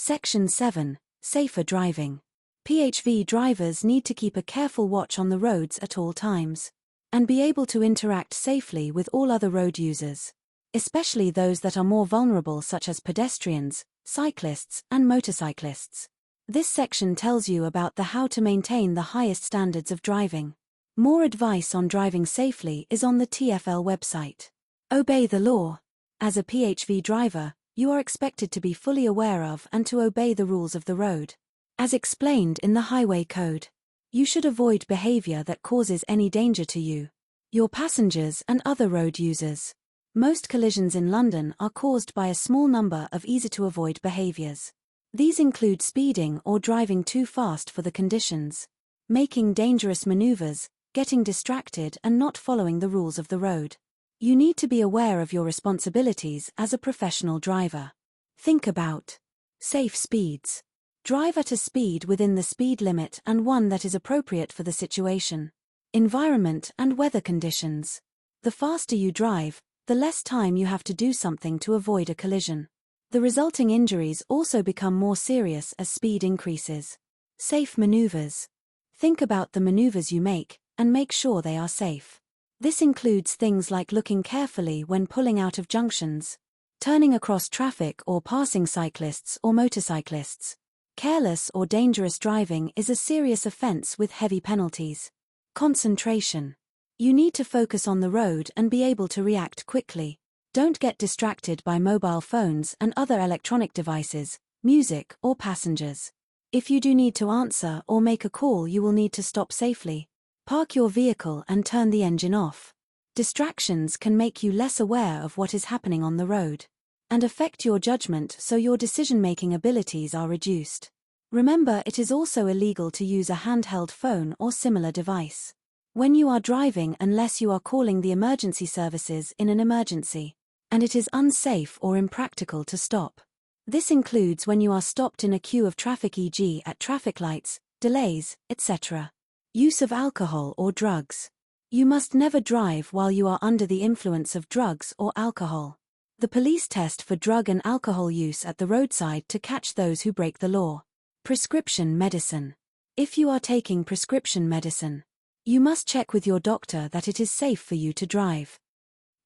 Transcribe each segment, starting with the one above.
Section 7. Safer driving. PHV drivers need to keep a careful watch on the roads at all times, and be able to interact safely with all other road users, especially those that are more vulnerable such as pedestrians, cyclists, and motorcyclists. This section tells you about the how to maintain the highest standards of driving. More advice on driving safely is on the TFL website. Obey the law. As a PHV driver, you are expected to be fully aware of and to obey the rules of the road. As explained in the Highway Code, you should avoid behavior that causes any danger to you, your passengers, and other road users. Most collisions in London are caused by a small number of easy-to-avoid behaviors. These include speeding or driving too fast for the conditions, making dangerous maneuvers, getting distracted, and not following the rules of the road. You need to be aware of your responsibilities as a professional driver. Think about safe speeds. Drive at a speed within the speed limit and one that is appropriate for the situation, environment, and weather conditions. The faster you drive, the less time you have to do something to avoid a collision. The resulting injuries also become more serious as speed increases. Safe maneuvers. Think about the maneuvers you make, and make sure they are safe. This includes things like looking carefully when pulling out of junctions, turning across traffic or passing cyclists or motorcyclists. Careless or dangerous driving is a serious offense with heavy penalties. Concentration. You need to focus on the road and be able to react quickly. Don't get distracted by mobile phones and other electronic devices, music, or passengers. If you do need to answer or make a call, you will need to stop safely. Park your vehicle and turn the engine off. Distractions can make you less aware of what is happening on the road and affect your judgment, so your decision-making abilities are reduced. Remember, it is also illegal to use a handheld phone or similar device when you are driving unless you are calling the emergency services in an emergency, and it is unsafe or impractical to stop. This includes when you are stopped in a queue of traffic, e.g. at traffic lights, delays, etc. Use of alcohol or drugs. You must never drive while you are under the influence of drugs or alcohol. The police test for drug and alcohol use at the roadside to catch those who break the law. Prescription medicine. If you are taking prescription medicine, you must check with your doctor that it is safe for you to drive.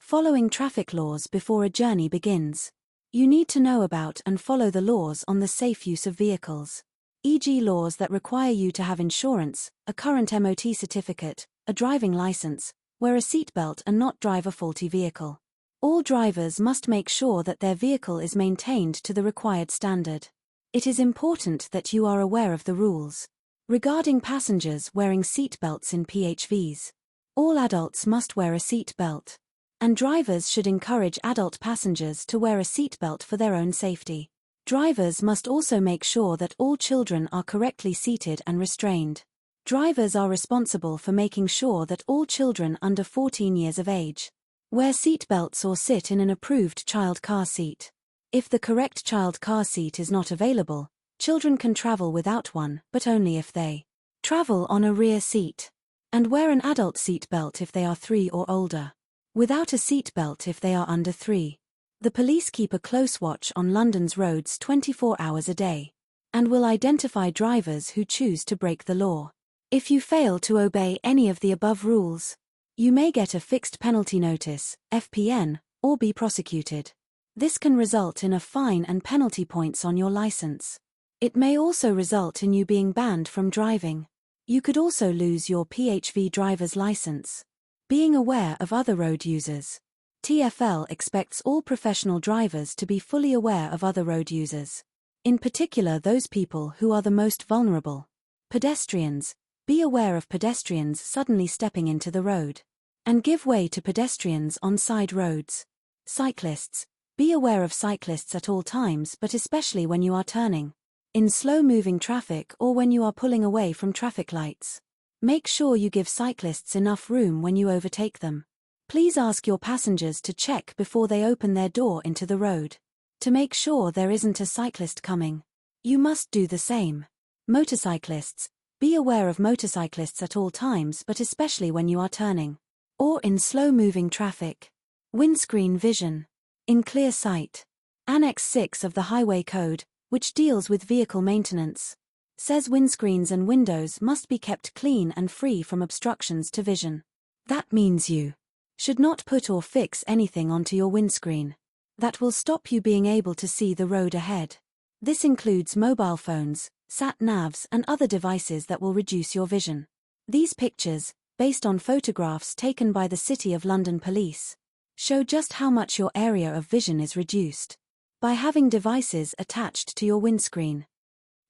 Following traffic laws before a journey begins. You need to know about and follow the laws on the safe use of vehicles, e.g. laws that require you to have insurance, a current MOT certificate, a driving license, wear a seatbelt, and not drive a faulty vehicle. All drivers must make sure that their vehicle is maintained to the required standard. It is important that you are aware of the rules regarding passengers wearing seatbelts in PHVs. All adults must wear a seat belt, and drivers should encourage adult passengers to wear a seatbelt for their own safety. Drivers must also make sure that all children are correctly seated and restrained. Drivers are responsible for making sure that all children under 14 years of age wear seatbelts or sit in an approved child car seat. If the correct child car seat is not available, children can travel without one, but only if they travel on a rear seat, and wear an adult seatbelt if they are 3 or older. Without a seatbelt if they are under 3. The police keep a close watch on London's roads 24 hours a day, and will identify drivers who choose to break the law. If you fail to obey any of the above rules, you may get a fixed penalty notice, FPN, or be prosecuted. This can result in a fine and penalty points on your license. It may also result in you being banned from driving. You could also lose your PHV driver's license. Being aware of other road users. TFL expects all professional drivers to be fully aware of other road users, in particular those people who are the most vulnerable. Pedestrians. Be aware of pedestrians suddenly stepping into the road, and give way to pedestrians on side roads. Cyclists. Be aware of cyclists at all times, but especially when you are turning in slow-moving traffic or when you are pulling away from traffic lights. Make sure you give cyclists enough room when you overtake them. Please ask your passengers to check before they open their door into the road, to make sure there isn't a cyclist coming. You must do the same. Motorcyclists. Be aware of motorcyclists at all times, but especially when you are turning or in slow-moving traffic. Windscreen vision. In clear sight. Annex 6 of the Highway Code, which deals with vehicle maintenance, says windscreens and windows must be kept clean and free from obstructions to vision. That means you should not put or fix anything onto your windscreen that will stop you being able to see the road ahead. This includes mobile phones, sat-navs and other devices that will reduce your vision. These pictures, based on photographs taken by the City of London Police, show just how much your area of vision is reduced by having devices attached to your windscreen.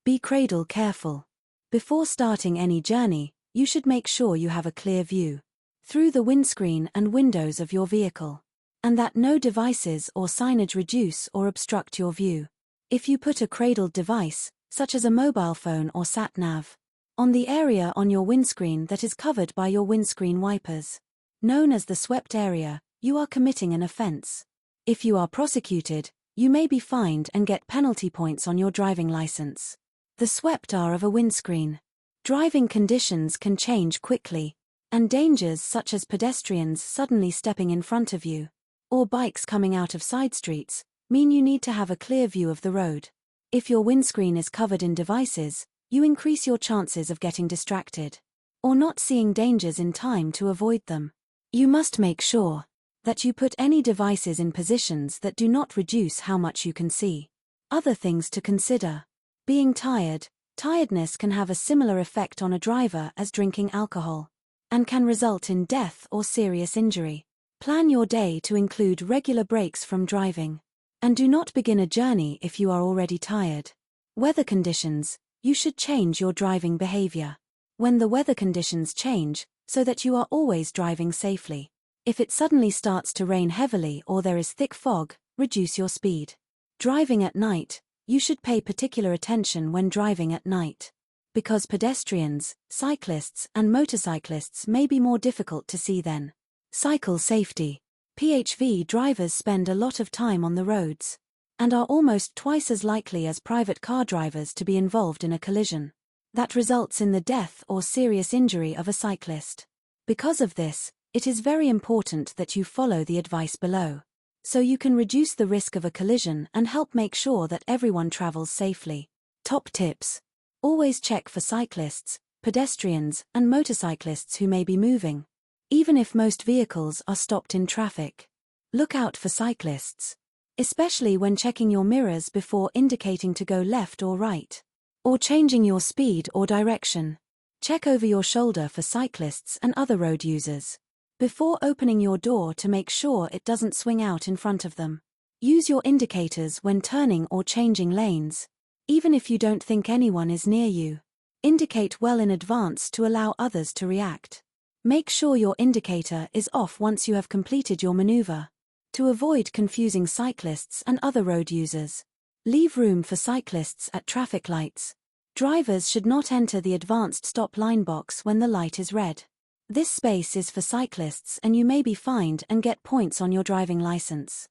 Be cradle careful. Before starting any journey, you should make sure you have a clear view through the windscreen and windows of your vehicle, and that no devices or signage reduce or obstruct your view. If you put a cradled device, such as a mobile phone or sat-nav, on the area on your windscreen that is covered by your windscreen wipers, known as the swept area, you are committing an offense. If you are prosecuted, you may be fined and get penalty points on your driving license. The swept are of a windscreen. Driving conditions can change quickly, and dangers such as pedestrians suddenly stepping in front of you, or bikes coming out of side streets, mean you need to have a clear view of the road. If your windscreen is covered in devices, you increase your chances of getting distracted, or not seeing dangers in time to avoid them. You must make sure that you put any devices in positions that do not reduce how much you can see. Other things to consider. Being tired. Tiredness can have a similar effect on a driver as drinking alcohol, and can result in death or serious injury. Plan your day to include regular breaks from driving, and do not begin a journey if you are already tired. Weather conditions. You should change your driving behavior when the weather conditions change, so that you are always driving safely. If it suddenly starts to rain heavily or there is thick fog, reduce your speed. Driving at night. You should pay particular attention when driving at night, because pedestrians, cyclists and motorcyclists may be more difficult to see then. Cycle safety. PHV drivers spend a lot of time on the roads, and are almost twice as likely as private car drivers to be involved in a collision that results in the death or serious injury of a cyclist. Because of this, it is very important that you follow the advice below, so you can reduce the risk of a collision and help make sure that everyone travels safely. Top tips. Always check for cyclists, pedestrians, and motorcyclists who may be moving, even if most vehicles are stopped in traffic. Look out for cyclists, especially when checking your mirrors before indicating to go left or right, or changing your speed or direction. Check over your shoulder for cyclists and other road users before opening your door to make sure it doesn't swing out in front of them. Use your indicators when turning or changing lanes, even if you don't think anyone is near you. Indicate well in advance to allow others to react. Make sure your indicator is off once you have completed your maneuver, to avoid confusing cyclists and other road users. Leave room for cyclists at traffic lights. Drivers should not enter the advanced stop line box when the light is red. This space is for cyclists and you may be fined and get points on your driving license.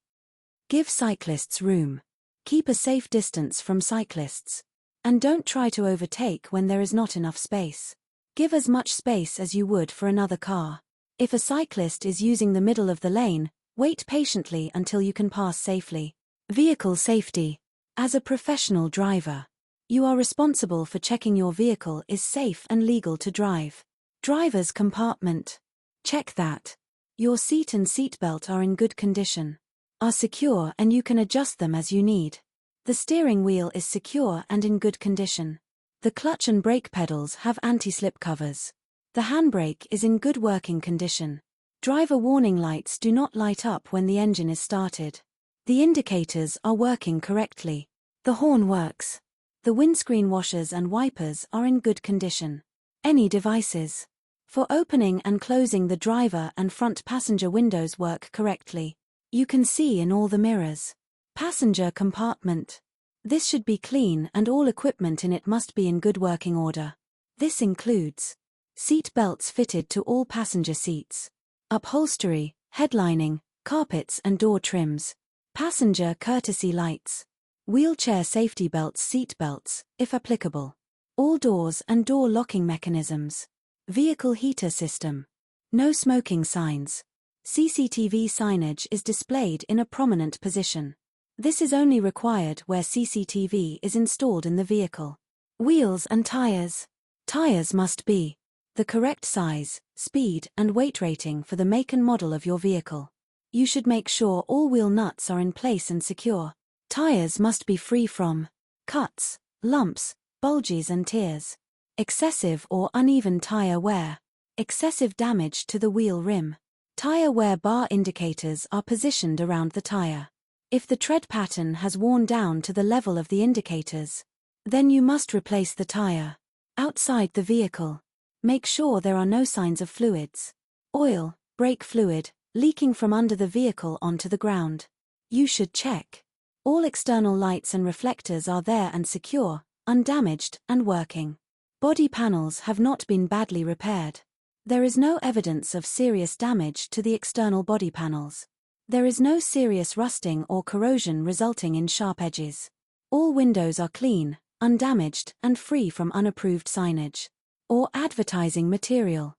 Give cyclists room. Keep a safe distance from cyclists, and don't try to overtake when there is not enough space. Give as much space as you would for another car. If a cyclist is using the middle of the lane, wait patiently until you can pass safely. Vehicle safety. As a professional driver, you are responsible for checking your vehicle is safe and legal to drive. Driver's compartment. Check that your seat and seatbelt are in good condition, are secure and you can adjust them as you need. The steering wheel is secure and in good condition. The clutch and brake pedals have anti-slip covers. The handbrake is in good working condition. Driver warning lights do not light up when the engine is started. The indicators are working correctly. The horn works. The windscreen washers and wipers are in good condition. Any devices for opening and closing the driver and front passenger windows work correctly. You can see in all the mirrors. Passenger compartment. This should be clean and all equipment in it must be in good working order. This includes seat belts fitted to all passenger seats, upholstery, headlining, carpets and door trims, passenger courtesy lights, wheelchair safety belts, seat belts, if applicable, all doors and door locking mechanisms, vehicle heater system, no smoking signs. CCTV signage is displayed in a prominent position. This is only required where CCTV is installed in the vehicle. Wheels and tires. Tires must be the correct size, speed, and weight rating for the make and model of your vehicle. You should make sure all wheel nuts are in place and secure. Tires must be free from cuts, lumps, bulges and tears. Excessive or uneven tire wear. Excessive damage to the wheel rim. Tire wear bar indicators are positioned around the tire. If the tread pattern has worn down to the level of the indicators, then you must replace the tire. Outside the vehicle. Make sure there are no signs of fluids, oil, brake fluid, leaking from under the vehicle onto the ground. You should check. All external lights and reflectors are there and secure, undamaged, and working. Body panels have not been badly repaired. There is no evidence of serious damage to the external body panels. There is no serious rusting or corrosion resulting in sharp edges. All windows are clean, undamaged, and free from unapproved signage or advertising material.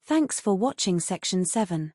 Thanks for watching Section 7.